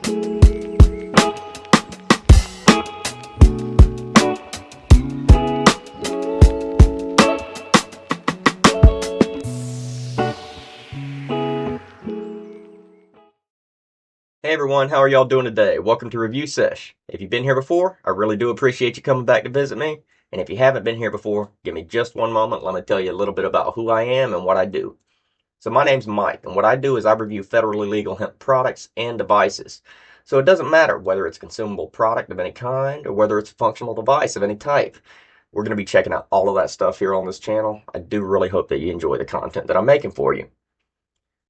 Hey everyone, how are y'all doing today? Welcome to Review Sesh. If you've been here before, I really do appreciate you coming back to visit me. And if you haven't been here before, give me just one moment. Let me tell you a little bit about who I am and what I do. So my name's Mike, and what I do is I review federally legal hemp products and devices. So it doesn't matter whether it's a consumable product of any kind or whether it's a functional device of any type. We're going to be checking out all of that stuff here on this channel. I do really hope that you enjoy the content that I'm making for you.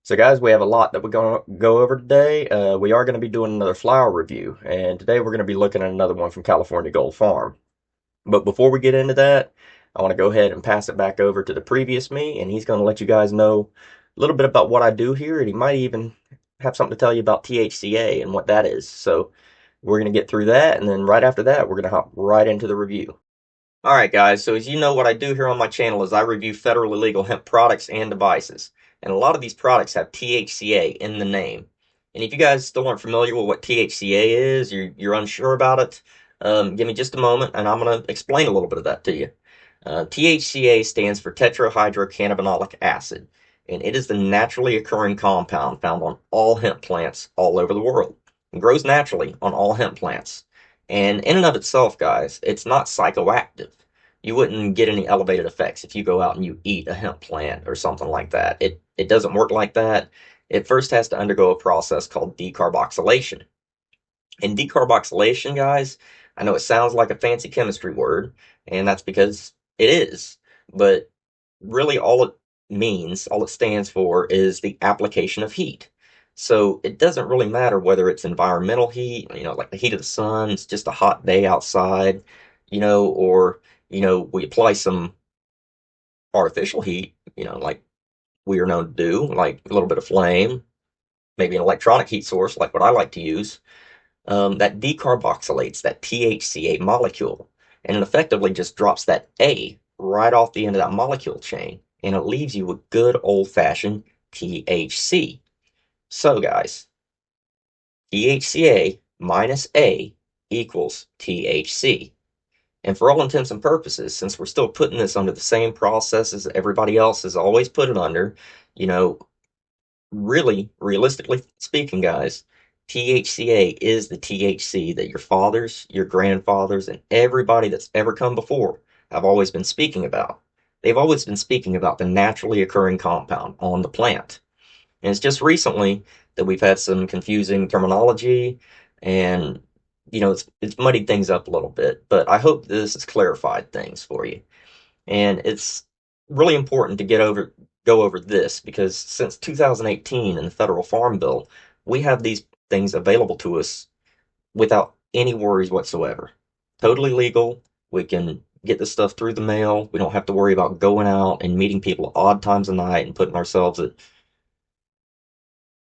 So guys, we have a lot that we're going to go over today. We are going to be doing another flower review, and today we're going to be looking at another one from California Gold Farm. But before we get into that, I want to go ahead and pass it back over to the previous me, and he's going to let you guys know a little bit about what I do here, and he might even have something to tell you about THCa and what that is. So we're going to get through that, and then right after that, we're going to hop right into the review. Alright guys, so as you know, what I do here on my channel is I review federally legal hemp products and devices. And a lot of these products have THCa in the name. And if you guys still aren't familiar with what THCa is, you're unsure about it, give me just a moment and I'm going to explain a little bit of that to you. THCa stands for tetrahydrocannabinolic acid, and it is the naturally occurring compound found on all hemp plants all over the world. It grows naturally on all hemp plants. And in and of itself, guys, it's not psychoactive. You wouldn't get any elevated effects if you go out and you eat a hemp plant or something like that. It doesn't work like that. It first has to undergo a process called decarboxylation. And decarboxylation, guys, I know it sounds like a fancy chemistry word, and that's because it is. But really all it means, all it stands for, is the application of heat. So it doesn't really matter whether it's environmental heat, like the heat of the sun, it's just a hot day outside, or, we apply some artificial heat, like we are known to do, like a little bit of flame, maybe an electronic heat source, like what I like to use, that decarboxylates that THCA molecule, and it effectively just drops that A right off the end of that molecule chain, and it leaves you with good old-fashioned THC. So guys, THCA minus A equals THC. And for all intents and purposes, since we're still putting this under the same processes that everybody else has always put it under, you know, really, realistically speaking, guys, THCA is the THC that your fathers, your grandfathers, and everybody that's ever come before have always been speaking about. They've always been speaking about the naturally occurring compound on the plant. And it's just recently that we've had some confusing terminology and it's muddied things up a little bit, but I hope this has clarified things for you. And it's really important to go over this because since 2018 in the federal farm bill, we have these things available to us without any worries whatsoever. Totally legal. We can get this stuff through the mail. We don't have to worry about going out and meeting people at odd times of night and putting ourselves at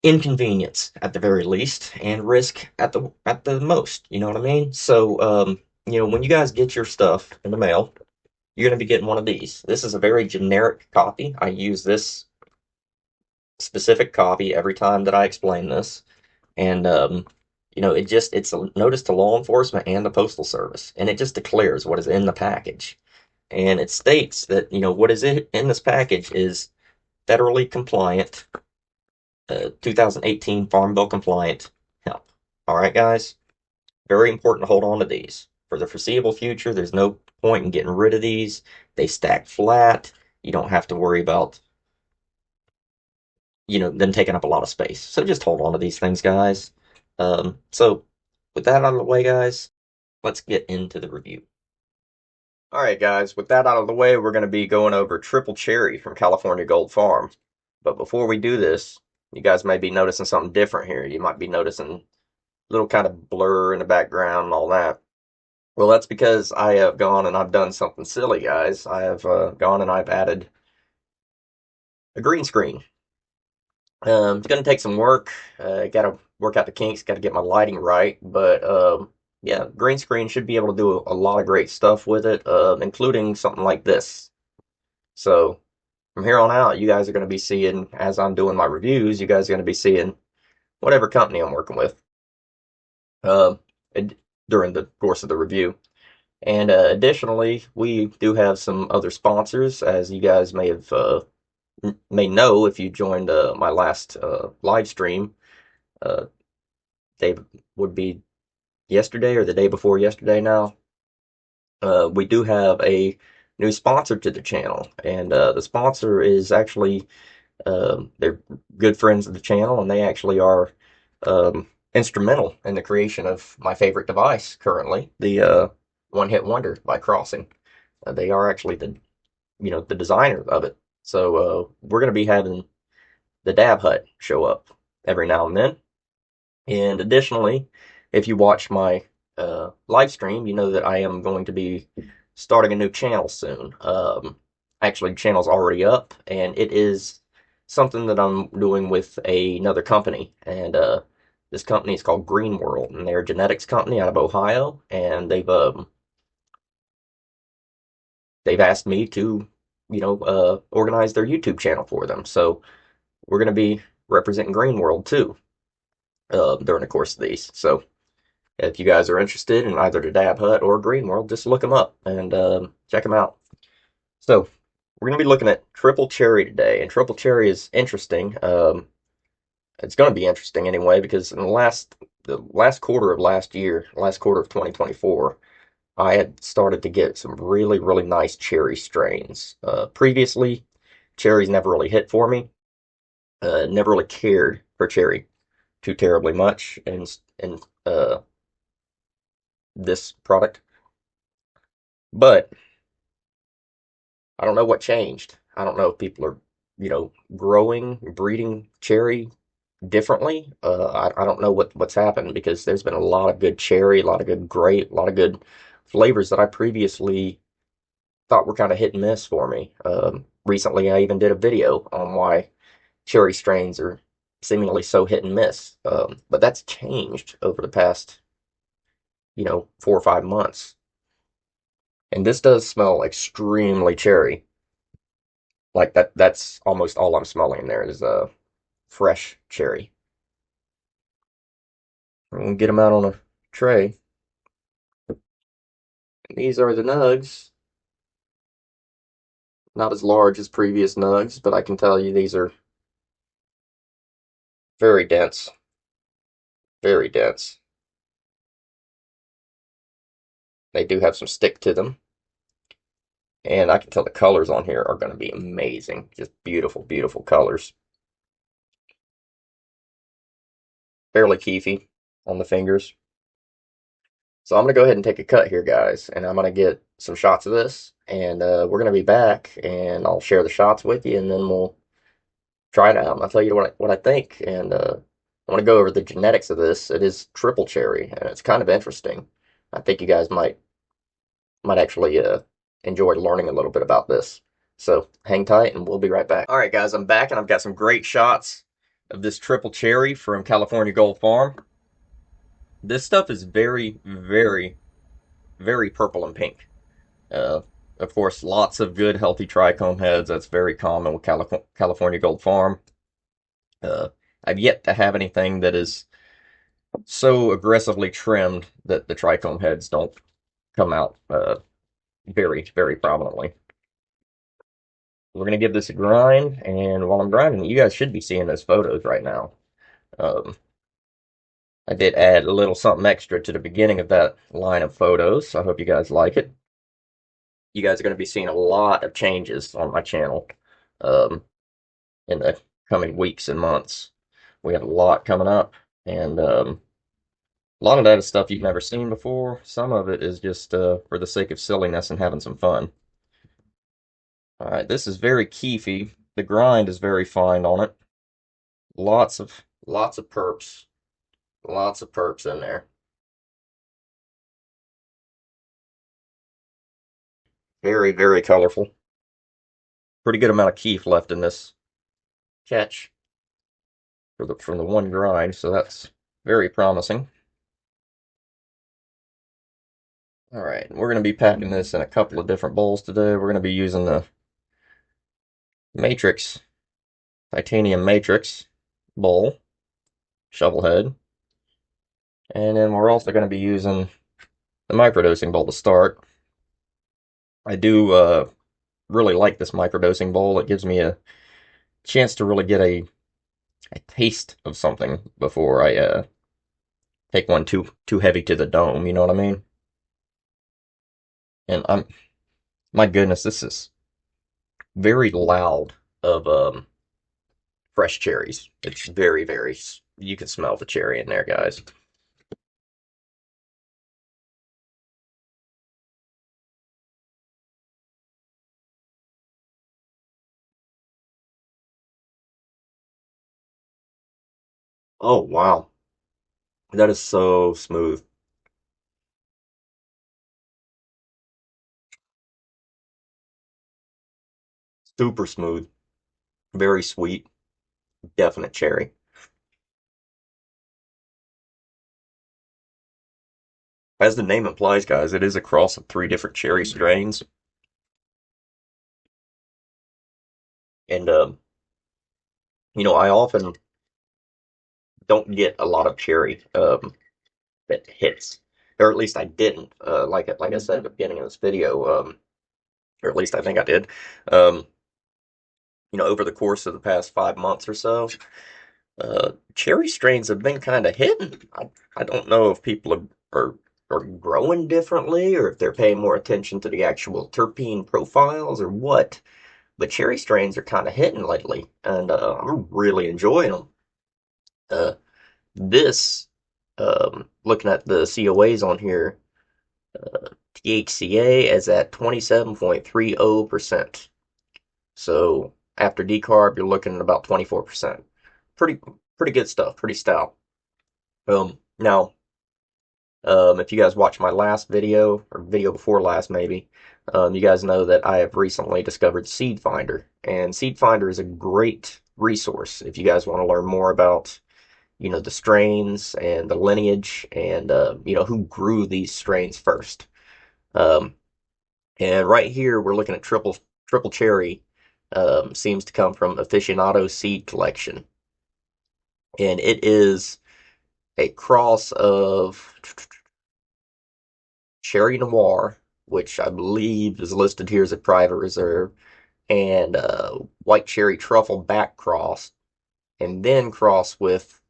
inconvenience at the very least and risk at the most. You know what I mean? So when you guys get your stuff in the mail, you're going to be getting one of these. This is a very generic copy. I use this specific copy every time that I explain this. And, it's a notice to law enforcement and the Postal Service. And it just declares what is in the package. And it states that, what is in this package is federally compliant, 2018 Farm Bill compliant hemp. All right, guys? Very important to hold on to these. For the foreseeable future, there's no point in getting rid of these. They stack flat. You don't have to worry about, them taking up a lot of space. So just hold on to these things, guys. So with that out of the way, guys, let's get into the review. All right, guys, with that out of the way, we're going to be going over Triple Cherry from California Gold Farm. But before we do this, you guys may be noticing something different here. You might be noticing a little kind of blur in the background and all that. Well, that's because I have gone and I've done something silly, guys. I have gone and I've added a green screen. It's going to take some work. Got to work out the kinks. Got to get my lighting right. But yeah, green screen should be able to do a lot of great stuff with it, including something like this. So from here on out, you guys are going to be seeing, as I'm doing my reviews, you guys are going to be seeing whatever company I'm working with. uh, during the course of the review. And additionally, we do have some other sponsors, as you guys may know if you joined my last live stream. Uh, they would be yesterday or the day before yesterday now. We do have a new sponsor to the channel, and the sponsor is actually they're good friends of the channel, and they actually are instrumental in the creation of my favorite device currently, the One Hit Wonder by Crossing. They are actually the designer of it. So we're going to be having the Dab Hut show up every now and then. And additionally, if you watch my live stream, you know that I am going to be starting a new channel soon. Actually, the channel's already up, and it is something that I'm doing with another company. And this company is called Green World, and they're a genetics company out of Ohio. And they've asked me to, organize their YouTube channel for them. So we're going to be representing Green World too during the course of these. So if you guys are interested in either the Dab Hut or Green World, just look them up and check them out. So we're going to be looking at triple cherry today, and triple cherry is interesting. It's going to be interesting anyway because in the last quarter of last year, last quarter of 2024, I had started to get some really really nice cherry strains. Previously, cherries never really hit for me. Never really cared for cherry too terribly much, and this product, but I don't know what changed. I don't know if people are, growing, breeding cherry differently. I don't know what's happened because there's been a lot of good cherry, a lot of good grape, a lot of good flavors that I previously thought were kind of hit and miss for me. Recently, I even did a video on why cherry strains are seemingly so hit and miss. But that's changed over the past, 4 or 5 months. And this does smell extremely cherry. Like that's almost all I'm smelling in there is fresh cherry. I'm gonna get them out on a tray. These are the nugs. Not as large as previous nugs, but I can tell you these are very dense. Very dense. They do have some stick to them. And I can tell the colors on here are going to be amazing. Just beautiful, beautiful colors. Fairly keefy on the fingers. So I'm going to go ahead and take a cut here, guys. And I'm going to get some shots of this. And we're going to be back. And I'll share the shots with you. And then we'll try it out. And I'll tell you what I think. And I want to go over the genetics of this. It is triple cherry. And it's kind of interesting. I think you guys might actually enjoy learning a little bit about this. So hang tight and we'll be right back. All right, guys, I'm back and I've got some great shots of this triple cherry from California Gold Farm. This stuff is very, very, very purple and pink. Uh, of course, lots of good, healthy trichome heads. That's very common with California Gold Farm. I've yet to have anything that is so aggressively trimmed that the trichome heads don't come out very, very prominently. We're going to give this a grind, and while I'm grinding, you guys should be seeing those photos right now. Um, I did add a little something extra to the beginning of that line of photos, so I hope you guys like it. You guys are going to be seeing a lot of changes on my channel um, in the coming weeks and months. We have a lot coming up, and a lot of that is stuff you've never seen before. Some of it is just for the sake of silliness and having some fun. All right, this is very keefy. The grind is very fine on it. Lots of perps. Lots of perps in there. Very, very colorful. Pretty good amount of keef left in this catch from the one grind, so that's very promising. All right, we're going to be packing this in a couple of different bowls today. We're going to be using the Matrix, titanium Matrix bowl, shovel head. And then we're also going to be using the microdosing bowl to start. I do really like this microdosing bowl. It gives me a chance to really get a taste of something before I take one too heavy to the dome. You know what I mean? And I'm my goodness, this is very loud of fresh cherries. It's very you can smell the cherry in there, guys. Oh wow, that is so smooth, super smooth, very sweet, definite cherry. As the name implies, guys, it is a cross of three different cherry strains, and I often don't get a lot of cherry that hits, or at least I didn't. Like I said at the beginning of this video, or at least I think I did. Um, over the course of the past 5 months or so, cherry strains have been kind of hidden. I don't know if people are growing differently or if they're paying more attention to the actual terpene profiles or what. But cherry strains are kind of hitting lately, and I'm really enjoying them. Uh, this, looking at the COAs on here, THCa is at 27.30%. So after decarb, you're looking at about 24%. Pretty pretty good stuff, pretty stout. Now, if you guys watched my last video or video before last, maybe, you guys know that I have recently discovered Seed Finder, and Seed Finder is a great resource if you guys want to learn more about, the strains and the lineage and who grew these strains first. Um, and right here, we're looking at triple cherry. Seems to come from Aficionado Seed Collection, and it is a cross of Cherry Noir, which I believe is listed here as a private reserve, and White Cherry Truffle back cross, and then cross with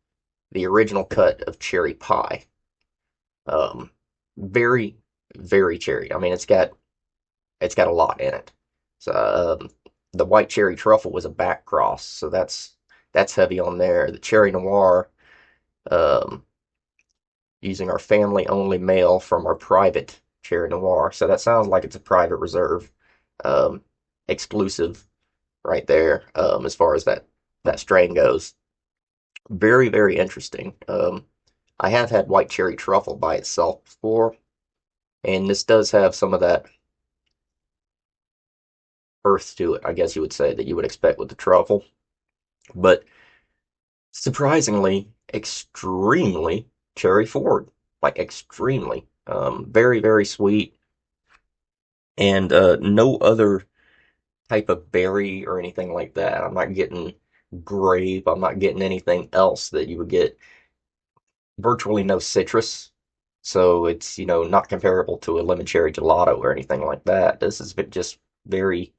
the original cut of Cherry Pie. Um, very, very cherry. I mean, it's got a lot in it. So the White Cherry Truffle was a back cross, so that's heavy on there. The Cherry Noir, um, using our family only mail from our private Cherry Noir. So that sounds like it's a private reserve, um, exclusive right there, as far as that strain goes. Very interesting. I have had white cherry truffle by itself before, and this does have some of that earth to it, I guess you would say, that you would expect with the truffle. But surprisingly, extremely cherry forward, like extremely. Very sweet, and no other type of berry or anything like that. I'm not getting grape. I'm not getting anything else that you would get. Virtually no citrus. So it's, not comparable to a lemon cherry gelato or anything like that. This is just very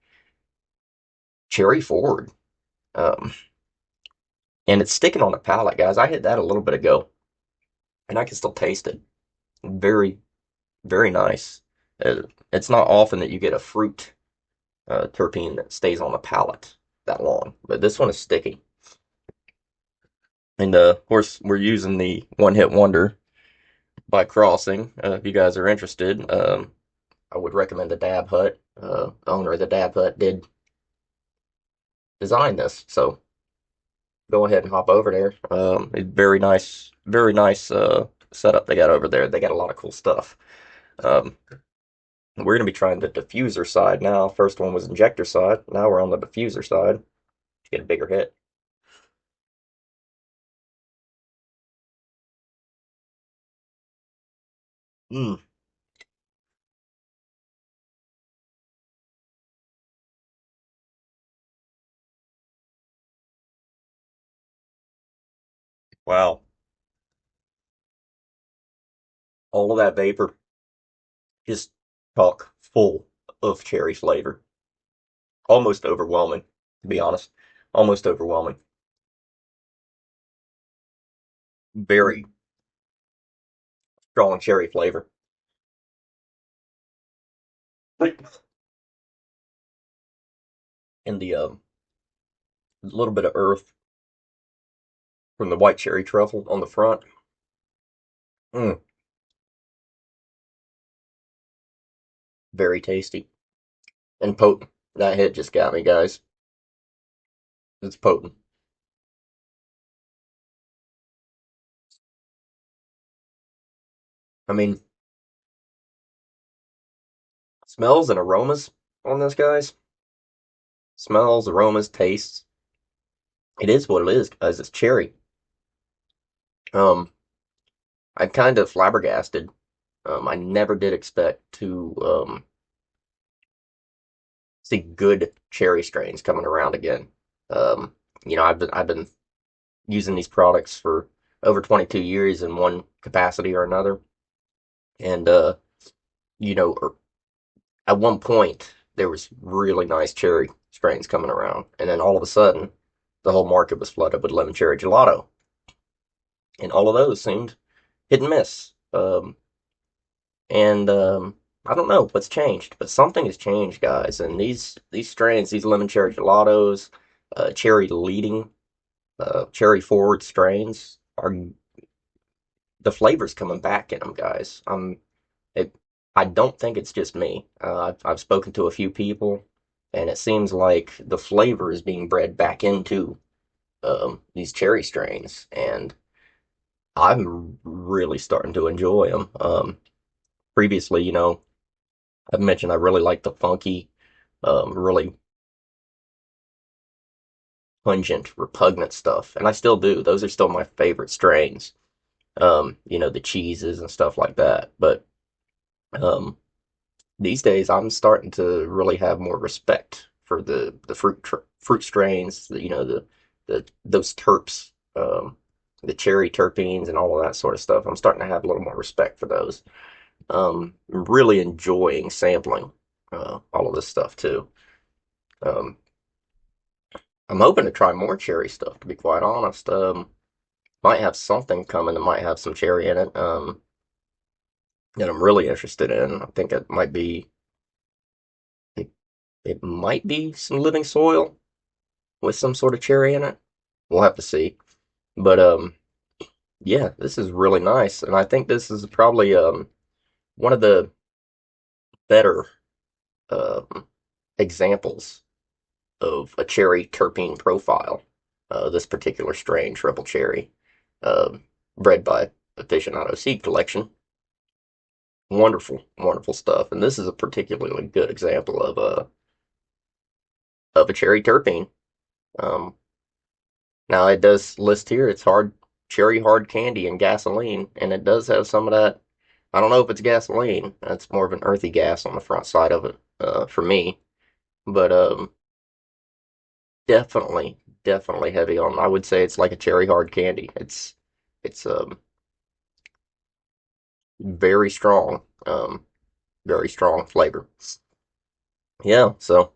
cherry forward. Um, and it's sticking on the palate, guys. I hit that a little bit ago and I can still taste it. Very, very nice. It's not often that you get a fruit terpene that stays on the palate that long, but this one is sticky. And of course, we're using the one hit wonder by crossing. If you guys are interested, I would recommend the Dab Hut. The owner of the Dab Hut did design this, so go ahead and hop over there. Very nice setup they got over there. They got a lot of cool stuff. Um, we're gonna be trying the diffuser side now. First one was injector side. Now we're on the diffuser side to get a bigger hit. Mm, wow. All of that vapor just chock full of cherry flavor. Almost overwhelming, to be honest. Almost overwhelming. Very strong cherry flavor. And the little bit of earth from the white cherry truffle on the front. Mm, very tasty and potent. That hit just got me, guys. It's potent. I mean, smells and aromas on this, guys. Smells, aromas, tastes. It is what it is, guys. It's cherry. Um, I'm kind of flabbergasted. I never did expect to see good cherry strains coming around again. Um, I've been using these products for over 22 years in one capacity or another, and you know, at one point there was really nice cherry strains coming around, and then all of a sudden the whole market was flooded with lemon cherry gelato, and all of those seemed hit and miss. And I don't know what's changed, but something has changed, guys. And these strains, these lemon cherry gelatos, cherry leading, cherry forward strains are the flavors coming back in them, guys. It, I don't think it's just me. I've spoken to a few people, and it seems like the flavor is being bred back into these cherry strains, and I'm really starting to enjoy them. Previously, I've mentioned I really like the funky, really pungent, repugnant stuff, and I still do. Those are still my favorite strains. The cheeses and stuff like that. But um, these days, I'm starting to really have more respect for the fruit strains. The those terps, the cherry terpenes, and all of that sort of stuff. I'm starting to have a little more respect for those. I'm really enjoying sampling all of this stuff too. Um, I'm hoping to try more cherry stuff, to be quite honest. Might have something coming that might have some cherry in it, that I'm really interested in. I think it, it might be some living soil with some sort of cherry in it. We'll have to see. But yeah, this is really nice, and I think this is probably one of the better um, examples of a cherry terpene profile. This particular strain, triple cherry, bred by Aficionado Seed Collection. Wonderful, wonderful stuff. And this is a particularly good example of a cherry terpene. Um, Now it does list here it's hard cherry hard candy and gasoline, and it does have some of that. I don't know if it's gasoline. That's more of an earthy gas on the front side of it, for me. But definitely, definitely heavy on. I would say it's like a cherry hard candy. It's very strong, very strong flavor. Yeah, so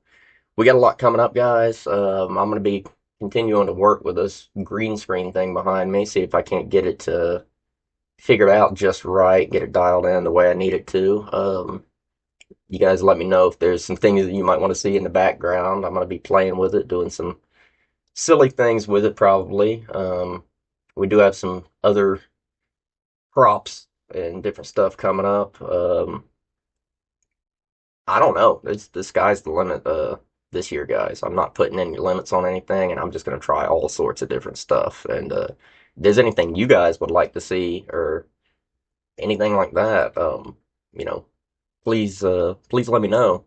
we got a lot coming up, guys. I'm gonna be continuing to work with this green screen thing behind me, see if I can't get it to figure it out just right, get it dialed in the way I need it to. You guys let me know if there's some things that you might want to see in the background. I'm gonna be playing with it, doing some silly things with it probably. We do have some other props and different stuff coming up. I don't know. The sky's the limit this year, guys. I'm not putting any limits on anything, and I'm just gonna try all sorts of different stuff. And if there's anything you guys would like to see or anything like that, you know, please let me know.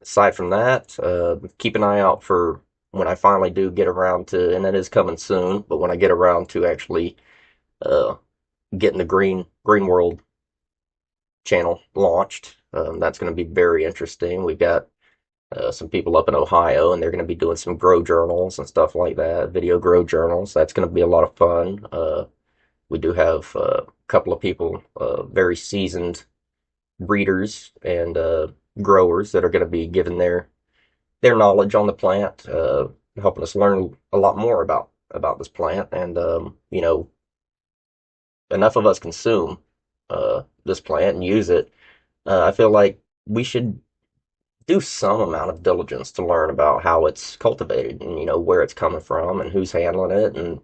Aside from that, keep an eye out for when I finally do get around to, and that is coming soon. But when I get around to actually uh, getting the Green World channel launched, that's going to be very interesting. We've got some people up in Ohio, and they're going to be doing some grow journals and stuff like that, video grow journals. That's going to be a lot of fun. We do have couple of people, very seasoned breeders and growers that are going to be giving their knowledge on the plant, helping us learn a lot more about this plant. And enough of us consume this plant and use it. I feel like we should do some amount of diligence to learn about how it's cultivated and where it's coming from and who's handling it and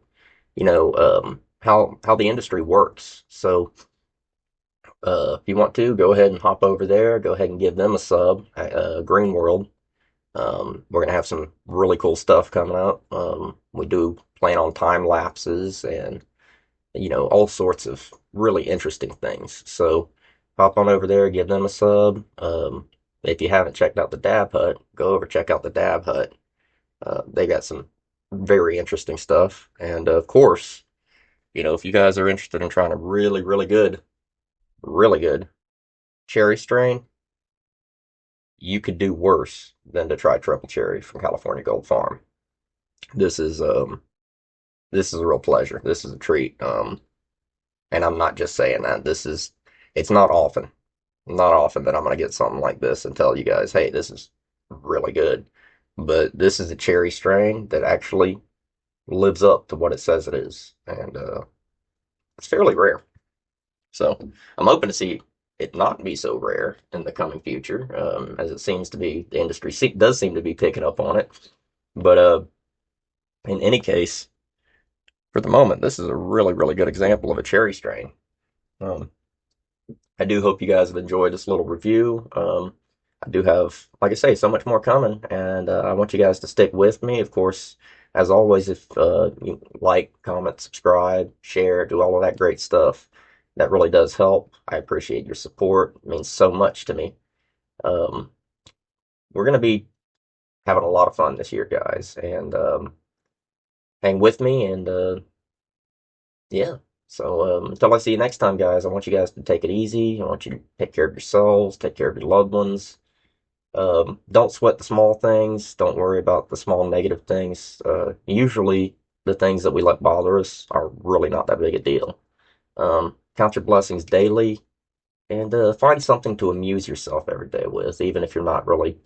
how the industry works. So if you want to, go ahead and hop over there. Go ahead and give them a sub at Green World. We're gonna have some really cool stuff coming up. We do plan on time lapses and all sorts of really interesting things. So hop on over there, give them a sub. If you haven't checked out the Dab Hut, go over check out the Dab Hut. They got some very interesting stuff, and of course, if you guys are interested in trying a really good cherry strain, you could do worse than to try triple cherry from California Gold Farm. This is um this is a real pleasure. This is a treat. And I'm not just saying that. It's not often that I'm gonna get something like this and tell you guys, hey, this is really good. But this is a cherry strain that actually lives up to what it says it is, and it's fairly rare. So I'm hoping to see it not be so rare in the coming future, as it seems to be. The industry does seem to be picking up on it. But in any case, for the moment, this is a really good example of a cherry strain. Um, I do hope you guys have enjoyed this little review. I do have, like I say, so much more coming, and I want you guys to stick with me. Of course, as always, if you like, comment, subscribe, share, do all of that great stuff, that really does help. I appreciate your support. It means so much to me. Um, we're going to be having a lot of fun this year, guys, and hang with me, and yeah. So until I see you next time, guys, I want you guys to take it easy. I want you to take care of yourselves, take care of your loved ones. Don't sweat the small things. Don't worry about the small negative things. Usually, the things that we let bother us are really not that big a deal. Count your blessings daily and find something to amuse yourself every day with, even if you're not really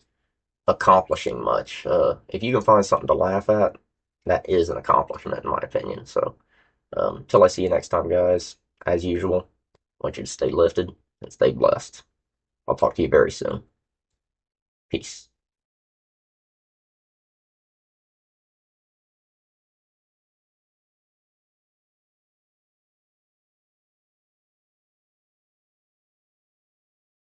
accomplishing much. If you can find something to laugh at, that is an accomplishment, in my opinion. So, till I see you next time, guys, as usual, I want you to stay lifted and stay blessed. I'll talk to you very soon. Peace.